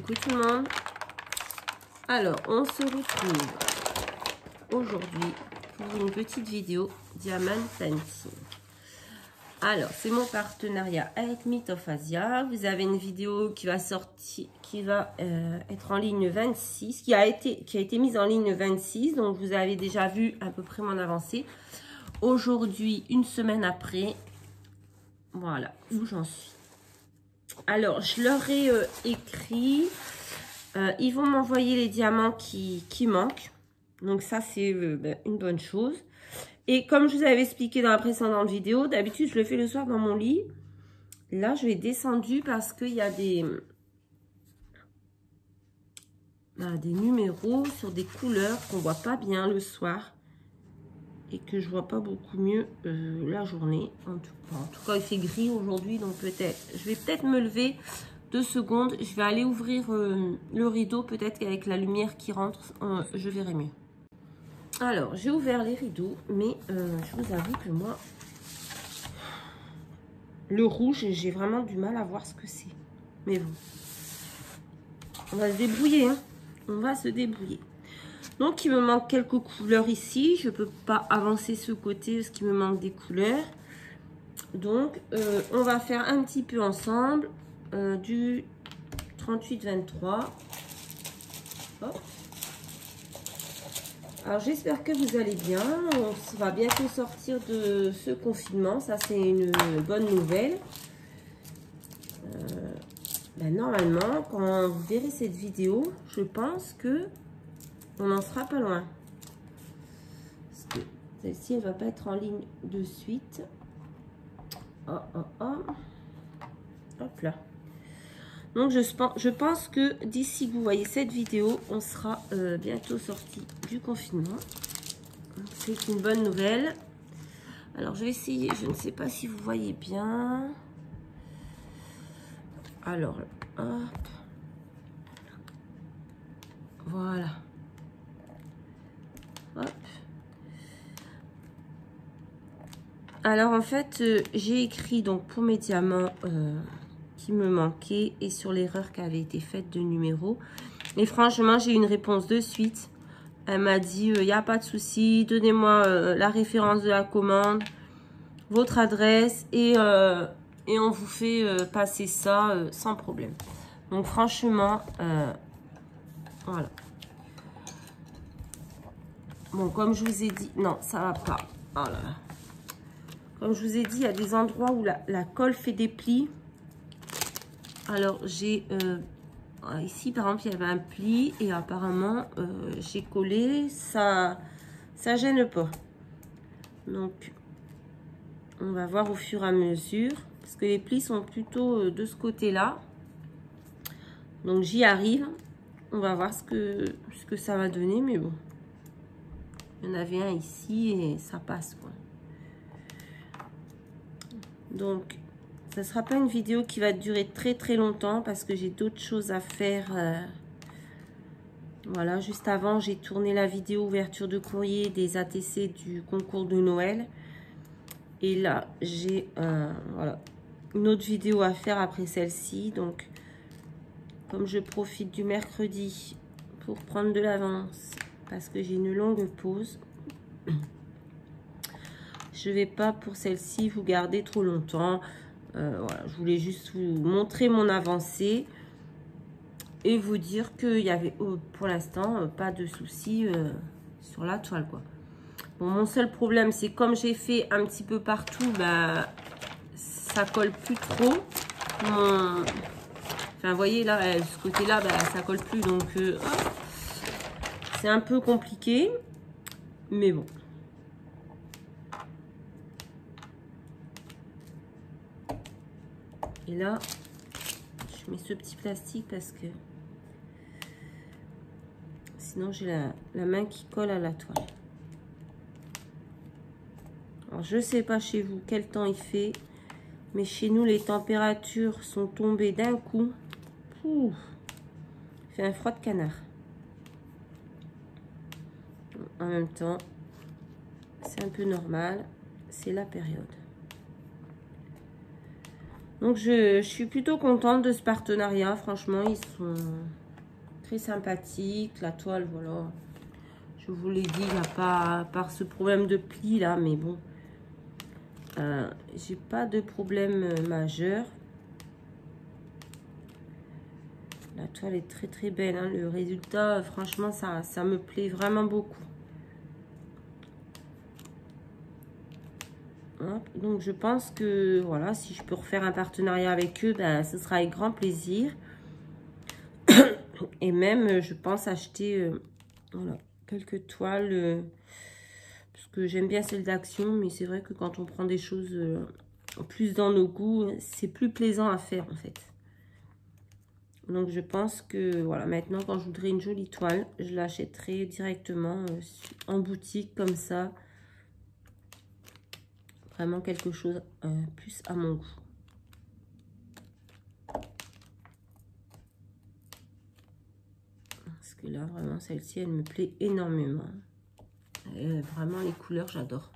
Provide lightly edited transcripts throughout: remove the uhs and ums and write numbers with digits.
Coucou tout le monde. Alors, on se retrouve aujourd'hui pour une petite vidéo Diamant Painting. Alors, c'est mon partenariat avec Myth of Asia. Vous avez une vidéo qui va sortir, qui va être en ligne 26, qui a été mise en ligne 26. Donc, vous avez déjà vu à peu près mon avancée. Aujourd'hui, une semaine après, voilà où j'en suis. Alors, je leur ai écrit, ils vont m'envoyer les diamants qui manquent. Donc ça, c'est une bonne chose. Et comme je vous avais expliqué dans la précédente vidéo, d'habitude, je le fais le soir dans mon lit. Là, je l'ai descendu parce qu'il y a des numéros sur des couleurs qu'on voit pas bien le soir. Et que je vois pas beaucoup mieux la journée. En tout cas, il fait gris aujourd'hui, donc peut-être. Je vais peut-être me lever 2 secondes. Je vais aller ouvrir le rideau. Peut-être qu'avec la lumière qui rentre, je verrai mieux. Alors, j'ai ouvert les rideaux, mais je vous avoue que moi, le rouge, j'ai vraiment du mal à voir ce que c'est. Mais bon, on va se débrouiller, hein. On va se débrouiller. Donc, il me manque quelques couleurs ici. Je ne peux pas avancer ce côté parce qu'il me manque des couleurs. Donc, on va faire un petit peu ensemble du 38-23. Alors, j'espère que vous allez bien. On va bientôt sortir de ce confinement. Ça, c'est une bonne nouvelle. Normalement, quand vous verrez cette vidéo, je pense que on n'en sera pas loin. Parce que celle-ci, elle ne va pas être en ligne de suite. Hop là. Donc, je pense que d'ici que vous voyez cette vidéo, on sera bientôt sorti du confinement. C'est une bonne nouvelle. Alors, je vais essayer. Je ne sais pas si vous voyez bien. Alors, hop. Voilà. Hop. Alors, en fait, j'ai écrit donc pour mes diamants qui me manquaient et sur l'erreur qui avait été faite de numéro. Et franchement, j'ai eu une réponse de suite. Elle m'a dit, il n'y a pas de souci, donnez-moi la référence de la commande, votre adresse et on vous fait passer ça sans problème. Donc, franchement, voilà. Bon, comme je vous ai dit, non, ça va pas. Oh là là. Comme je vous ai dit, il y a des endroits où la colle fait des plis. Alors, j'ai... ici, par exemple, il y avait un pli. Et apparemment, j'ai collé. Ça gêne pas. Donc, on va voir au fur et à mesure. Parce que les plis sont plutôt de ce côté-là. Donc, j'y arrive. On va voir ce que ça va donner. Mais bon. Il y en avait un ici et ça passe, quoi. Donc, ça ne sera pas une vidéo qui va durer très très longtemps parce que j'ai d'autres choses à faire. Voilà, juste avant, j'ai tourné la vidéo ouverture de courrier des ATC du concours de Noël. Et là, j'ai voilà, une autre vidéo à faire après celle-ci. Donc, comme je profite du mercredi pour prendre de l'avance parce que j'ai une longue pause, je ne vais pas pour celle-ci vous garder trop longtemps. Voilà, je voulais juste vous montrer mon avancée et vous dire qu'il y avait pour l'instant pas de soucis sur la toile, quoi. Bon, mon seul problème, c'est comme j'ai fait un petit peu partout, bah, ça colle plus trop. Enfin, vous voyez là, ce côté-là, bah, ça colle plus, donc c'est un peu compliqué, mais bon. Et là, je mets ce petit plastique parce que sinon j'ai la main qui colle à la toile. Alors, je sais pas chez vous quel temps il fait, mais chez nous, les températures sont tombées d'un coup. Ouh, il fait un froid de canard. En même temps, c'est un peu normal, c'est la période. Donc, je suis plutôt contente de ce partenariat. Franchement, ils sont très sympathiques. La toile, voilà. Je vous l'ai dit, il n'y a pas, à part ce problème de pli là, mais bon. J'ai pas de problème majeur. La toile est très très belle. Hein. Le résultat, franchement, ça me plaît vraiment beaucoup. Hop. Donc, je pense que, voilà, si je peux refaire un partenariat avec eux, ben, ce sera avec grand plaisir. Et même, je pense acheter voilà, quelques toiles. Parce que j'aime bien celle d'Action, mais c'est vrai que quand on prend des choses plus dans nos goûts, c'est plus plaisant à faire en fait. Donc je pense que voilà, maintenant quand je voudrais une jolie toile, je l'achèterai directement en boutique comme ça. Vraiment quelque chose plus à mon goût. Parce que là vraiment celle-ci elle me plaît énormément. Et vraiment les couleurs j'adore.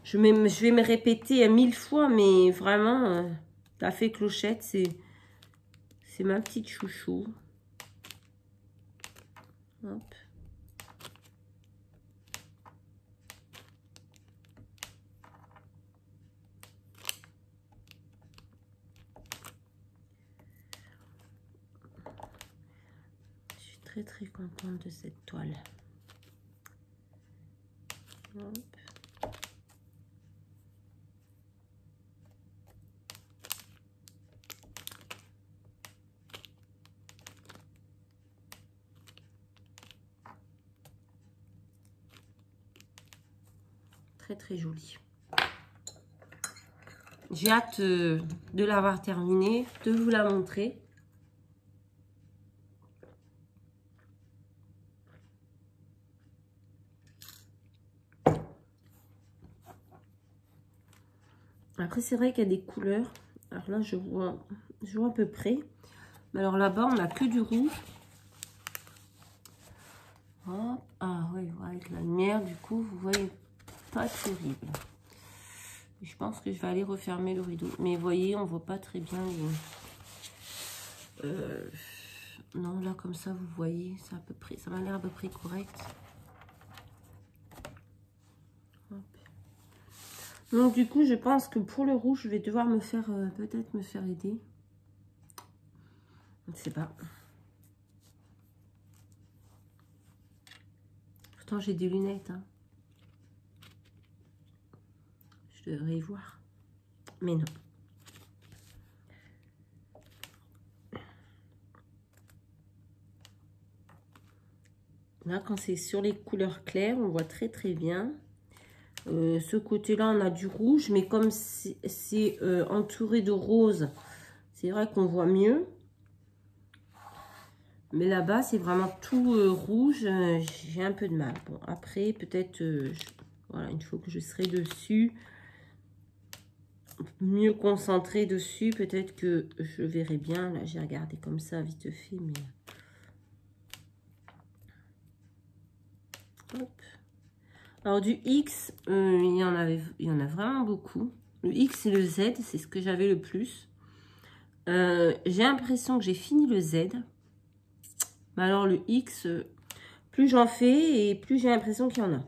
Je vais me répéter 1000 fois, mais vraiment café clochette c'est ma petite chouchou. Hop. Je suis très très contente de cette toile. Hop. Très très jolie. J'ai hâte de l'avoir terminée, de vous la montrer. Après c'est vrai qu'il y a des couleurs. Alors là je vois à peu près. Mais alors là-bas on n'a que du rouge. Hop. Ah oui, avec la lumière du coup vous voyez pas terrible. Je pense que je vais aller refermer le rideau. Mais vous voyez, on voit pas très bien. Non, là, comme ça, vous voyez, c'est à peu près, ça m'a l'air à peu près correct. Hop. Donc, du coup, je pense que pour le rouge, je vais devoir me faire, peut-être me faire aider. Je ne sais pas. Pourtant, j'ai des lunettes, hein. Je devrais y voir. Mais non. Là, quand c'est sur les couleurs claires, on voit très très bien. Ce côté-là, on a du rouge, mais comme c'est entouré de rose, c'est vrai qu'on voit mieux. Mais là-bas, c'est vraiment tout rouge. J'ai un peu de mal. Bon, après, peut-être, voilà, une fois que je serai dessus, mieux concentrée dessus, peut-être que je verrai bien. Là, j'ai regardé comme ça, vite fait, mais... Hop. Alors, du X, il y en a vraiment beaucoup. Le X et le Z, c'est ce que j'avais le plus. J'ai l'impression que j'ai fini le Z. Mais alors, le X, plus j'en fais et plus j'ai l'impression qu'il y en a.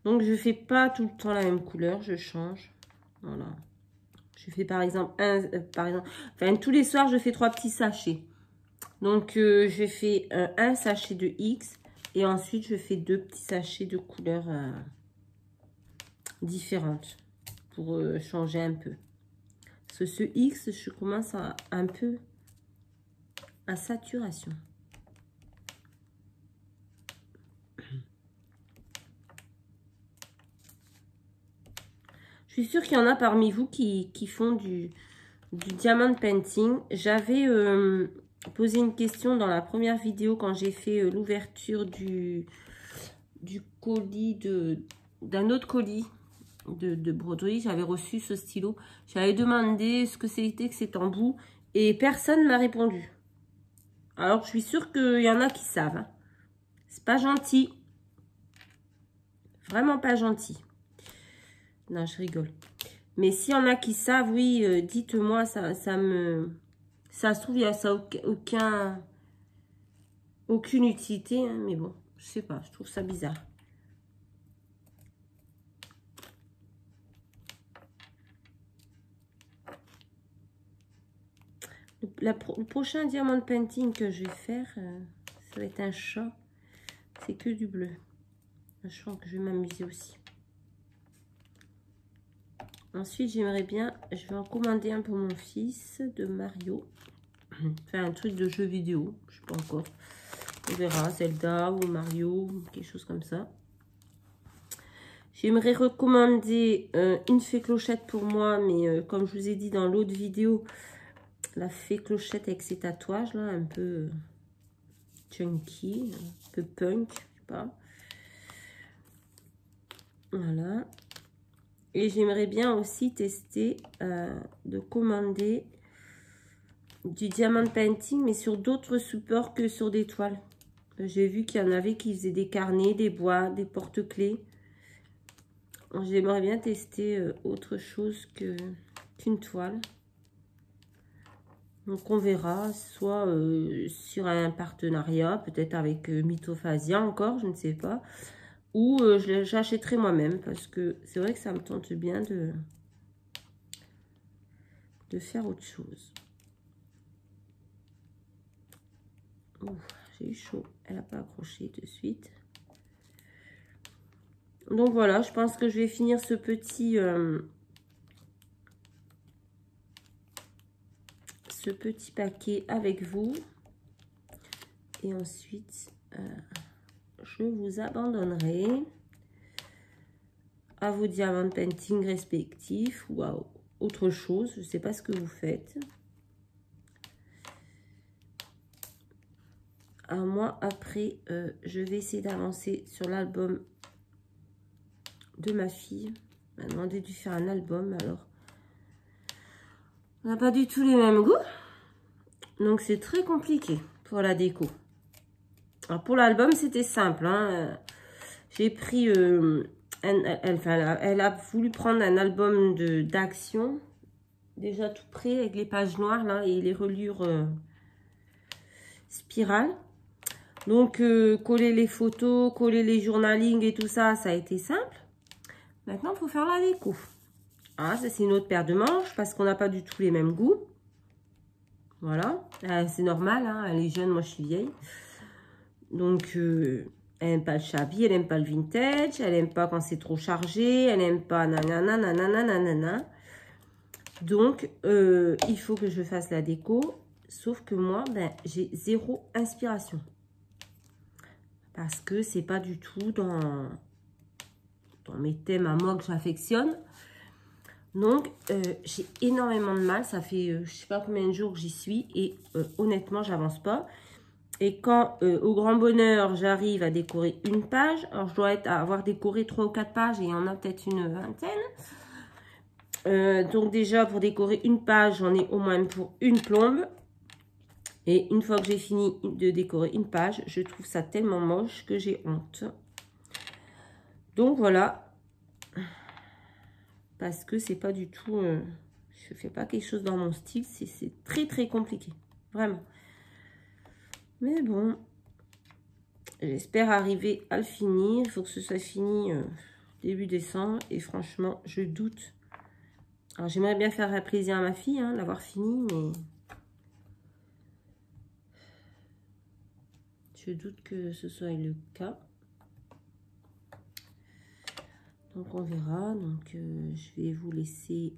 Donc, je fais pas tout le temps la même couleur, je change. Voilà. Je fais par exemple, tous les soirs, je fais 3 petits sachets. Donc, je fais un sachet de X et ensuite, je fais 2 petits sachets de couleurs différentes pour changer un peu. Parce que ce X, je commence un peu à saturation. Je suis sûre qu'il y en a parmi vous qui font du diamond painting. J'avais posé une question dans la première vidéo quand j'ai fait l'ouverture du colis, d'un autre colis de broderie. J'avais reçu ce stylo. J'avais demandé ce que c'était que cet embout et personne ne m'a répondu. Alors, je suis sûre qu'il y en a qui savent. Hein. C'est pas gentil. Vraiment pas gentil. Non, je rigole. Mais s'il y en a qui savent, oui, dites-moi, ça se trouve, il n'y a ça aucune utilité, hein, mais bon, je sais pas, je trouve ça bizarre. Le prochain diamant painting que je vais faire, ça va être un chat. C'est que du bleu. Je pense que je vais m'amuser aussi. Ensuite, j'aimerais bien, je vais en commander un pour mon fils de Mario. Enfin, un truc de jeu vidéo, je sais pas encore. On verra, Zelda ou Mario, quelque chose comme ça. J'aimerais recommander une fée clochette pour moi, mais comme je vous ai dit dans l'autre vidéo, la fée clochette avec ses tatouages, là, un peu chunky, un peu punk, je sais pas. Voilà. Et j'aimerais bien aussi tester de commander du diamant painting, mais sur d'autres supports que sur des toiles. J'ai vu qu'il y en avait qui faisaient des carnets, des bois, des porte-clés. J'aimerais bien tester autre chose qu'une toile. Donc on verra, soit sur un partenariat, peut-être avec Mythophasia encore, je ne sais pas. Ou j'achèterai moi-même, parce que c'est vrai que ça me tente bien de faire autre chose. J'ai eu chaud, elle n'a pas accroché de suite. Donc voilà, je pense que je vais finir ce petit paquet avec vous. Et ensuite, je vous abandonnerai à vos diamants painting respectifs ou à autre chose. Je ne sais pas ce que vous faites. Un mois après, je vais essayer d'avancer sur l'album de ma fille. Elle m'a demandé de faire un album, alors on n'a pas du tout les mêmes goûts. Donc c'est très compliqué pour la déco. Alors pour l'album, c'était simple. Hein. J'ai pris... elle a voulu prendre un album d'action. Déjà tout prêt avec les pages noires là et les reliures spirales. Donc coller les photos, coller les journalings et tout ça, ça a été simple. Maintenant, il faut faire la déco. Ah, ça c'est une autre paire de manches parce qu'on n'a pas du tout les mêmes goûts. Voilà, c'est normal, hein. Elle est jeune, moi je suis vieille. Donc, elle n'aime pas le shabby, elle n'aime pas le vintage, elle n'aime pas quand c'est trop chargé, elle n'aime pas nanana, nanana, nanana. Donc, il faut que je fasse la déco. Sauf que moi, ben, j'ai zéro inspiration. Parce que c'est pas du tout dans mes thèmes à moi que j'affectionne. Donc, j'ai énormément de mal. Ça fait, je sais pas combien de jours que j'y suis. Et honnêtement, j'avance pas. Et quand, au grand bonheur, j'arrive à décorer une page. Alors, je dois avoir décoré 3 ou 4 pages. Et il y en a peut-être une vingtaine. Donc, déjà, pour décorer une page, j'en ai au moins pour une plombe. Et une fois que j'ai fini de décorer une page, je trouve ça tellement moche que j'ai honte. Donc, voilà. Parce que c'est pas du tout... je fais pas quelque chose dans mon style. C'est très, très compliqué. Vraiment. Mais bon. J'espère arriver à le finir. Il faut que ce soit fini début décembre. Et franchement, je doute. Alors, j'aimerais bien faire plaisir à ma fille, hein, l'avoir fini, mais... je doute que ce soit le cas. Donc, on verra. Donc, je vais vous laisser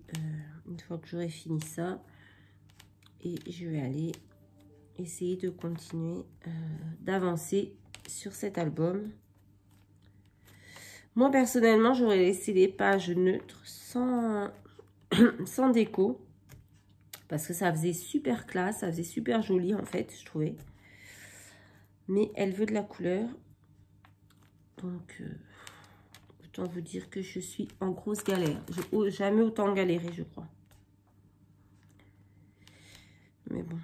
une fois que j'aurai fini ça. Et je vais aller essayer de continuer d'avancer sur cet album. Moi, personnellement, j'aurais laissé les pages neutres sans, sans déco. Parce que ça faisait super classe, ça faisait super joli, en fait, je trouvais. Mais elle veut de la couleur. Donc, autant vous dire que je suis en grosse galère. J'ai jamais autant galéré, je crois. Mais bon.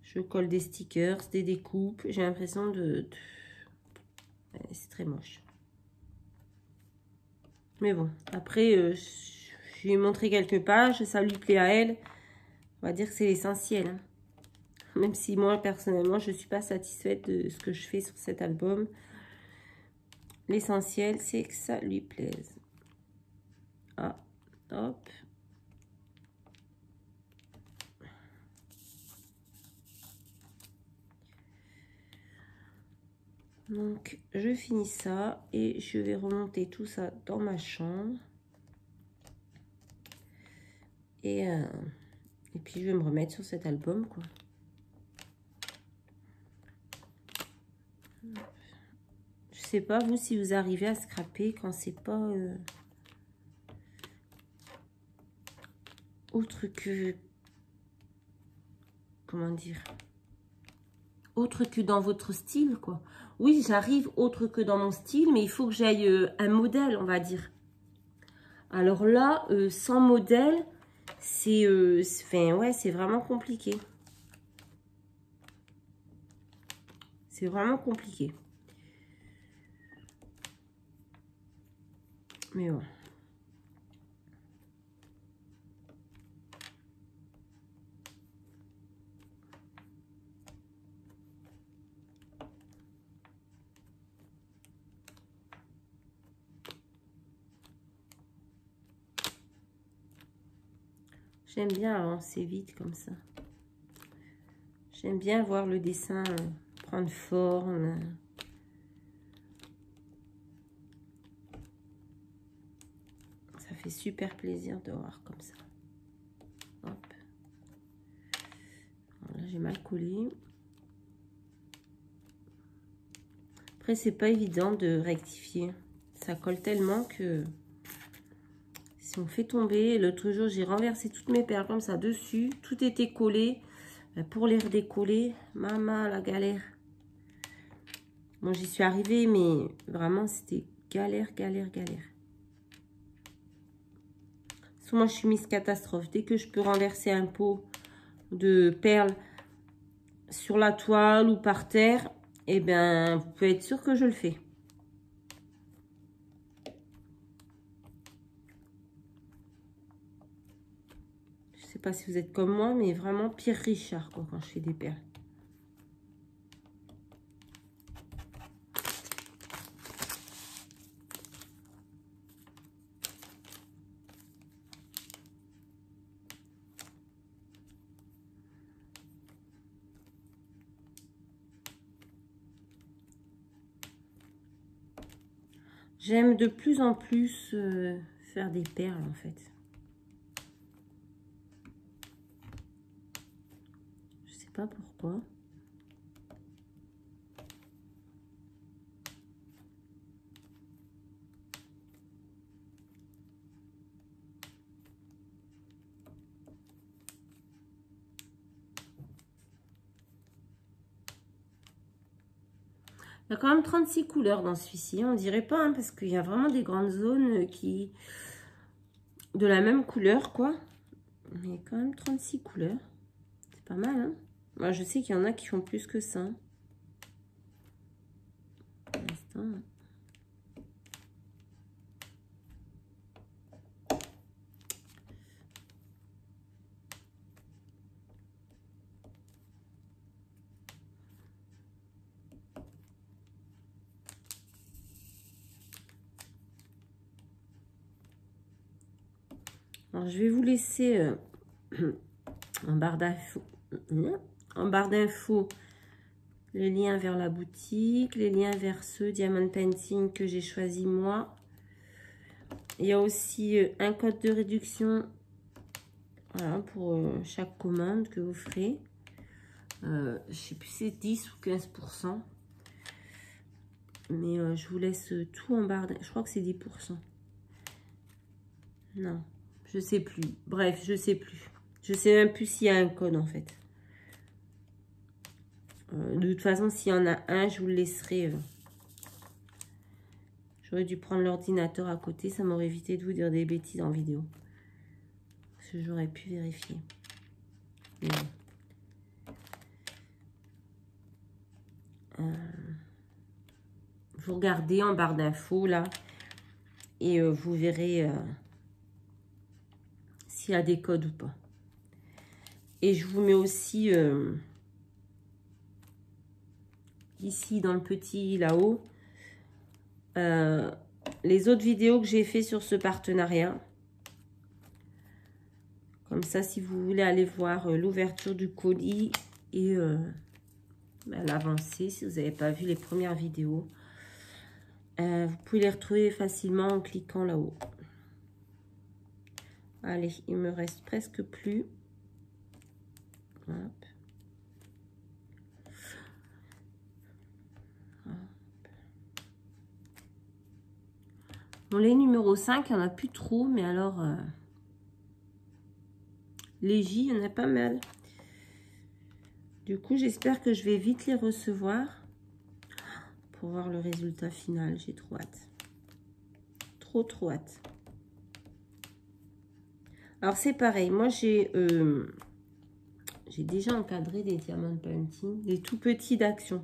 Je colle des stickers, des découpes. J'ai l'impression de C'est très moche. Mais bon, après, je lui ai montré quelques pages, ça lui plaît à elle. On va dire que c'est l'essentiel. Hein. Même si moi, personnellement, je ne suis pas satisfaite de ce que je fais sur cet album. L'essentiel, c'est que ça lui plaise. Ah, hop. Donc, je finis ça et je vais remonter tout ça dans ma chambre. Et puis, je vais me remettre sur cet album, quoi. Je sais pas, vous, si vous arrivez à scraper quand c'est pas... autre que... Comment dire? Autre que dans votre style, quoi. Oui, j'arrive autre que dans mon style, mais il faut que j'aille un modèle, on va dire. Alors là, sans modèle, c'est ouais, c'est vraiment compliqué. C'est vraiment compliqué. Mais bon. J'aime bien avancer vite comme ça. J'aime bien voir le dessin prendre forme. Ça fait super plaisir de voir comme ça. Hop. Là, j'ai mal collé. Après, c'est pas évident de rectifier. Ça colle tellement que si on fait tomber, l'autre jour, j'ai renversé toutes mes perles comme ça dessus. Tout était collé. Pour les redécoller, maman, la galère. Bon, j'y suis arrivée, mais vraiment, c'était galère, galère, galère. Moi, je suis Miss Catastrophe. Dès que je peux renverser un pot de perles sur la toile ou par terre, eh bien, vous pouvez être sûr que je le fais. Je sais pas si vous êtes comme moi, mais vraiment Pierre Richard, quoi, quand je fais des perles. J'aime de plus en plus faire des perles, en fait. Je sais pas pourquoi. Il y a quand même 36 couleurs dans celui-ci. On dirait pas, hein, parce qu'il y a vraiment des grandes zones qui... de la même couleur, quoi. Mais quand même 36 couleurs. C'est pas mal, hein. Moi, je sais qu'il y en a qui font plus que ça. Pour l'instant. Alors, je vais vous laisser en barre d'infos le lien vers la boutique, les liens vers ce Diamond Painting que j'ai choisi moi. Il y a aussi un code de réduction, voilà, pour chaque commande que vous ferez. Je sais plus si c'est 10 ou 15%. Mais je vous laisse tout en barre d'infos. Je crois que c'est 10%. Non. Je sais plus. Bref, je sais plus. Je sais même plus s'il y a un code en fait. De toute façon, s'il y en a un, je vous le laisserai. J'aurais dû prendre l'ordinateur à côté. Ça m'aurait évité de vous dire des bêtises en vidéo. Parce que j'aurais pu vérifier. Mais bon. Vous regardez en barre d'infos là et vous verrez s'il y a des codes ou pas. Et je vous mets aussi ici dans le petit là-haut les autres vidéos que j'ai fait sur ce partenariat. Comme ça, si vous voulez aller voir l'ouverture du colis et l'avancée, si vous n'avez pas vu les premières vidéos, vous pouvez les retrouver facilement en cliquant là-haut. Allez, il me reste presque plus. Hop. Hop. Bon, les numéros 5, il n'y en a plus trop, mais alors... les J, il y en a pas mal. Du coup, j'espère que je vais vite les recevoir pour voir le résultat final. J'ai trop hâte. Trop hâte. Alors, c'est pareil. Moi, j'ai déjà encadré des diamant painting, des tout petits d'Action.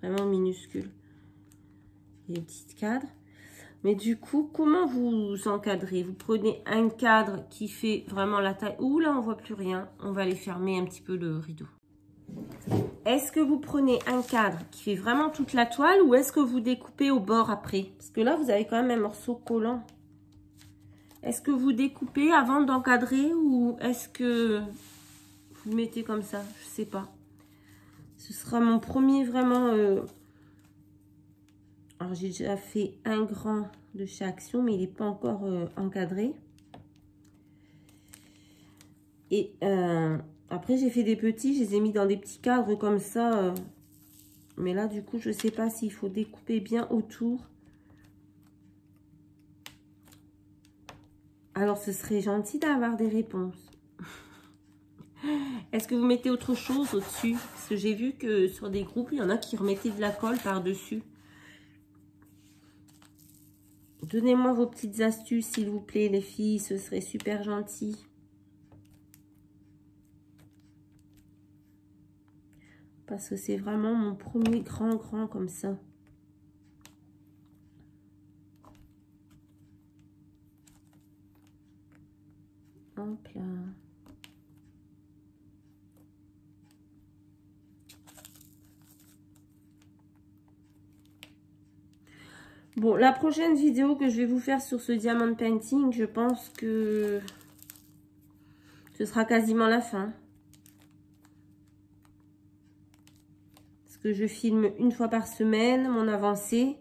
Vraiment minuscules. Des petits cadres. Mais du coup, comment vous encadrez? Vous prenez un cadre qui fait vraiment la taille. Ouh, là, on voit plus rien. On va aller fermer un petit peu le rideau. Est-ce que vous prenez un cadre qui fait vraiment toute la toile ou est-ce que vous découpez au bord après? Parce que là, vous avez quand même un morceau collant. Est-ce que vous découpez avant d'encadrer ou est-ce que vous mettez comme ça? Je sais pas. Ce sera mon premier vraiment... Alors, j'ai déjà fait un grand de chez Action, mais il n'est pas encore encadré. Et après, j'ai fait des petits, je les ai mis dans des petits cadres comme ça. Mais là, du coup, je ne sais pas s'il faut découper bien autour. Alors, ce serait gentil d'avoir des réponses. Est-ce que vous mettez autre chose au-dessus? Parce que j'ai vu que sur des groupes, il y en a qui remettaient de la colle par-dessus. Donnez-moi vos petites astuces, s'il vous plaît, les filles. Ce serait super gentil. Parce que c'est vraiment mon premier grand comme ça. Hop là. Bon, la prochaine vidéo que je vais vous faire sur ce diamant painting, je pense que ce sera quasiment la fin. Parce que je filme une fois par semaine mon avancée.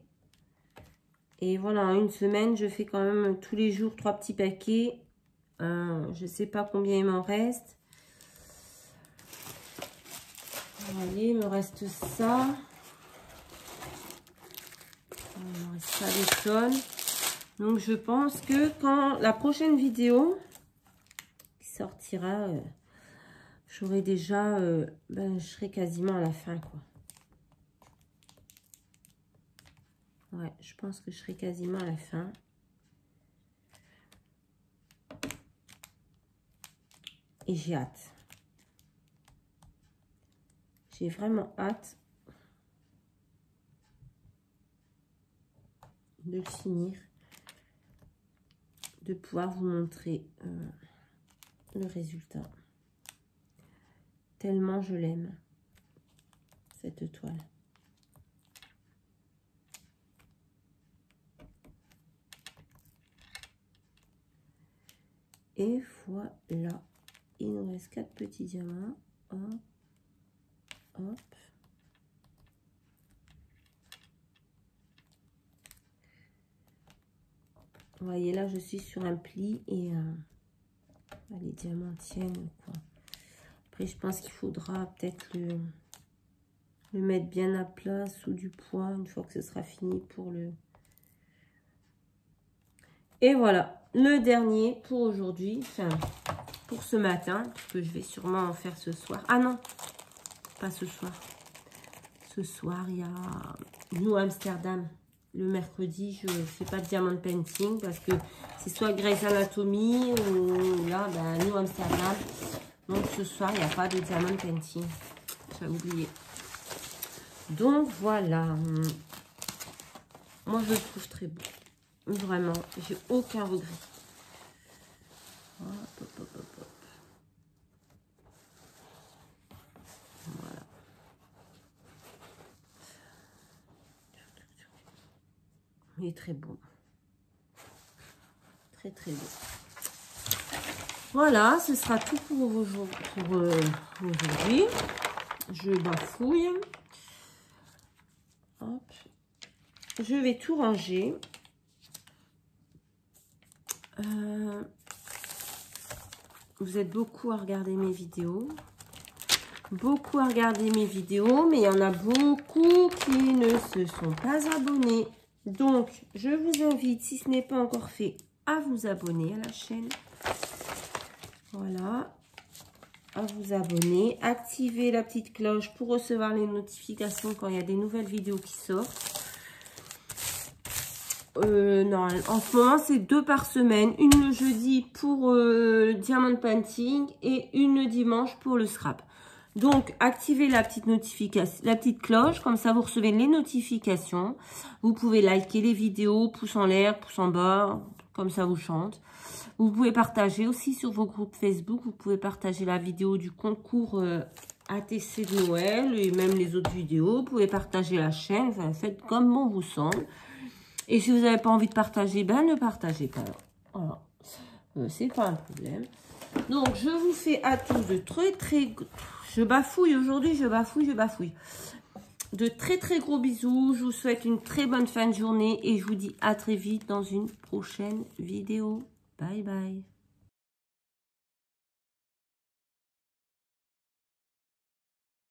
Et voilà, en une semaine, je fais quand même tous les jours 3 petits paquets. Je ne sais pas combien il m'en reste. Allez, il me reste ça. Ça détonne. Donc je pense que quand la prochaine vidéo qui sortira, j'aurai déjà, je serai quasiment à la fin, quoi. Ouais, je pense que je serai quasiment à la fin. Et j'ai hâte. J'ai vraiment hâte de le finir, de pouvoir vous montrer le résultat. Tellement je l'aime, cette toile. Et voilà, il nous reste 4 petits diamants. Hop, hop. Vous voyez, là, je suis sur un pli et les diamants tiennent, quoi. Après, je pense qu'il faudra peut-être le mettre bien à plat sous du poids une fois que ce sera fini pour le... Et voilà, le dernier pour aujourd'hui, enfin, pour ce matin, que je vais sûrement en faire ce soir. Ah non, pas ce soir. Ce soir, il y a New Amsterdam. Le mercredi, je ne fais pas de diamant painting parce que c'est soit Grey's Anatomy ou là, New Amsterdam. Donc ce soir, il n'y a pas de diamant painting. J'avais oublié. Donc voilà. Moi, je le trouve très beau. Vraiment, j'ai aucun regret. Hop, hop, hop, hop, hop. Voilà. Il est très beau. Très, très beau. Voilà, ce sera tout pour aujourd'hui. Je bafouille. Hop. Je vais tout ranger. Vous êtes beaucoup à regarder mes vidéos. Beaucoup à regarder mes vidéos, mais il y en a beaucoup qui ne se sont pas abonnés. Donc, je vous invite, si ce n'est pas encore fait, à vous abonner à la chaîne. Voilà. À vous abonner. Activez la petite cloche pour recevoir les notifications quand il y a des nouvelles vidéos qui sortent. Non, en ce moment, c'est 2 par semaine. Une le jeudi pour Diamond Painting et une le dimanche pour le scrap. Donc, activez la petite notification, la petite cloche, comme ça vous recevez les notifications. Vous pouvez liker les vidéos, pouce en l'air, pouce en bas, comme ça vous chante. Vous pouvez partager aussi sur vos groupes Facebook. Vous pouvez partager la vidéo du concours ATC de Noël et même les autres vidéos. Vous pouvez partager la chaîne, enfin, faites comme bon vous semble. Et si vous n'avez pas envie de partager, ben ne partagez pas. Voilà, c'est pas un problème. Donc, je vous fais à tous de très... Je bafouille aujourd'hui, je bafouille. De très gros bisous. Je vous souhaite une très bonne fin de journée et je vous dis à très vite dans une prochaine vidéo. Bye bye.